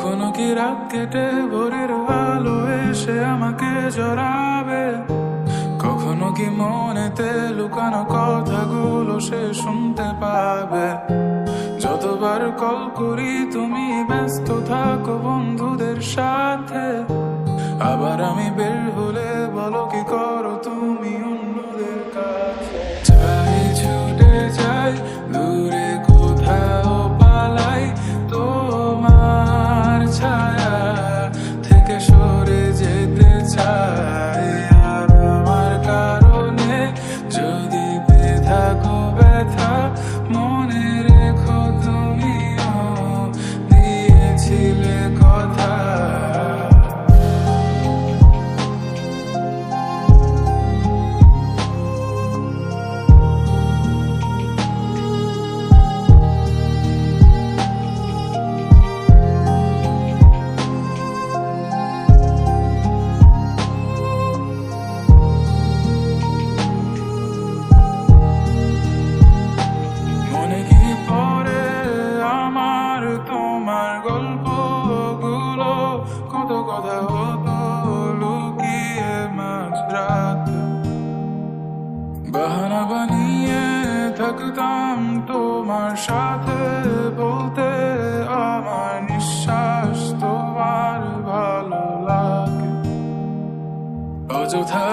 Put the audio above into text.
কখনো কি রাত কেটে ভোরের আলো এসে আমাকে জড়াবে, কখনো কি মনেতে লুকানো কথাগুলো সে শুনতে পাবে। যতবার কল করি তুমি ব্যস্ত থাকো বন্ধুদের সাথে, আবার আমি বের হলে বলো কি করো তুমি অন্যদের কাছে। চাই ছুটে যাই দূরে কোথাও পালাই, তোমার ছায়া থেকে সরে যেতে চাই। আর আমার কারণে যদি পেয়ে থাকো ব্যথা, মনে রেখো তুমিও দিয়েছিলে কথা। মনে কি পড়ে আমার তোমার গল্পগুলো, কত কথা হতো লুকিয়ে মাঝরাতে। বাহানা বানিয়ে থাকতাম তোমার সাথে, বলতে আমার নিঃশ্বাস তোমার ভালো লাগে। অযথা